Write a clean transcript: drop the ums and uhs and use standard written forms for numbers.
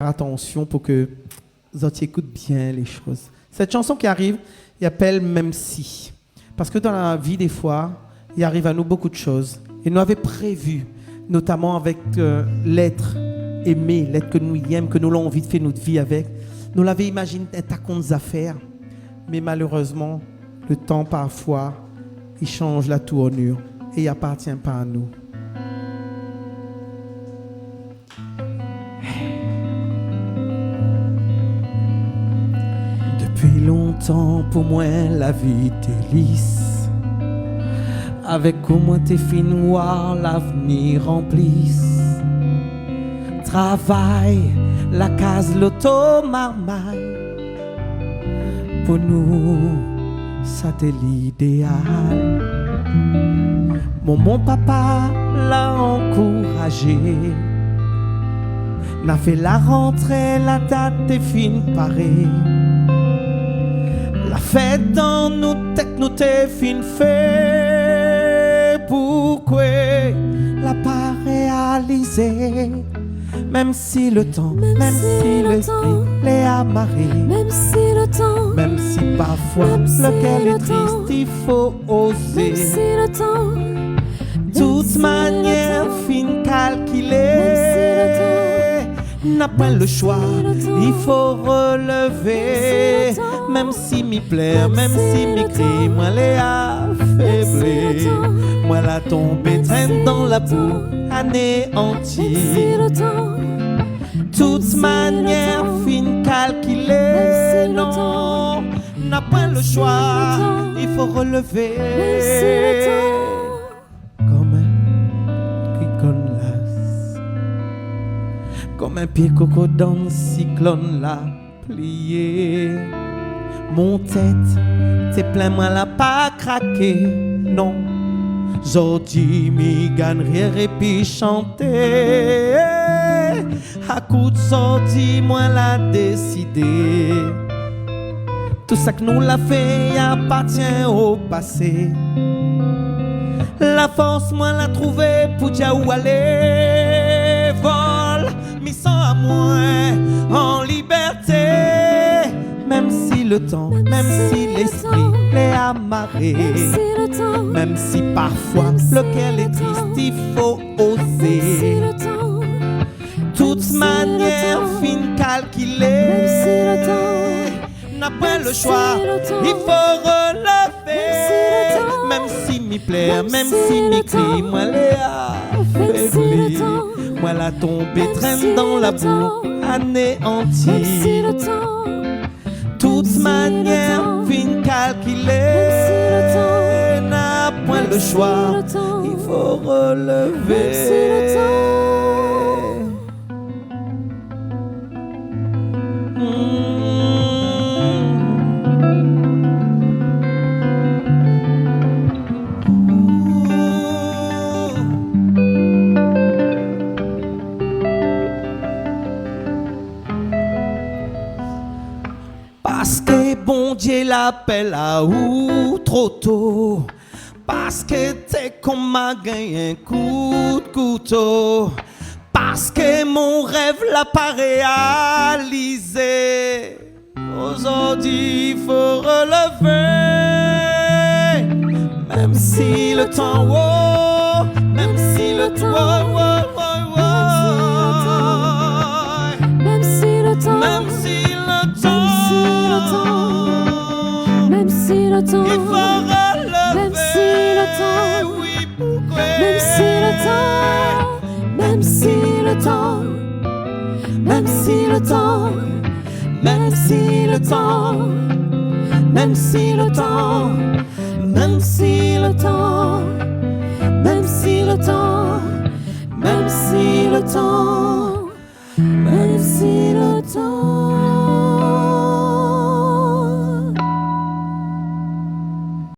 attention pour que vous écoutez bien les choses. Cette chanson qui arrive, il appelle Même si. Parce que dans la vie, des fois, il arrive à nous beaucoup de choses. Et nous avions prévu, notamment avec l'être aimé, l'être que nous aimons, que nous avons envie de faire notre vie avec. Nous l'avions imaginé être à compte affaires. Mais malheureusement, le temps, parfois, il change la tournure. Et il n'appartient pas à nous. Depuis longtemps, pour moi, la vie était lisse. Avec au moins tes filles noires, l'avenir remplisse. Travail, la case, l'auto, marmaille. Pour nous, c'était l'idéal. Mon papa l'a encouragé. N'a fait la rentrée, la date est fine parée. La fête dans nos têtes, nous t'es fine fait. Pourquoi l'a pas réalisé? Même si le temps, même si l'esprit l'est amarré, même si le temps, même si parfois le cœur est triste, il faut oser. même si le temps, Toute manière fine calculée, n'a pas le choix, il faut relever. Même si m'y plaît, même si m'y crie, moi les affaibli, moi la tombée traîne dans la boue, anéantie. Toute manière fine calculée, non, n'a pas le choix, il faut relever. Comme un criconlas, comme un pied coco dans le cyclone là, plié. Mon tête, t'es plein moi la pas craqué, non. J'ordis mi gagne rire et puis chanter. À coup de sortie, moi l'a décidé. Tout ça que nous l'a fait appartient au passé. La force, moi l'a trouvé pour dire où aller. Vol, mis sans à moi, en liberté. Même si le temps, même si l'esprit l'est amarré, même si parfois le cœur est triste, il faut oser. Toute manière fine calculée, n'a pas le choix, il faut relever. Même si m'y plaît, même si m'y crie, moi les affaibli, moi la tombée traîne dans la boue, anéantie. Toute manière fine calculée, n'a point le choix, il faut relever. Parce que bon Dieu l'appelle à ou trop tôt. Parce que t'es comme m'a gagné un coup de couteau. Parce que mon rêve l'a pas réalisé. Aujourd'hui il faut relever. Même si le temps wow, même si le temps même si le temps, même si le temps, même si le temps, il faut relever. même si le temps, Oui, pourquoi? même si le temps, même si le temps, même si le temps, même si le temps, même si le temps, même si le temps, même si le temps, même si le temps.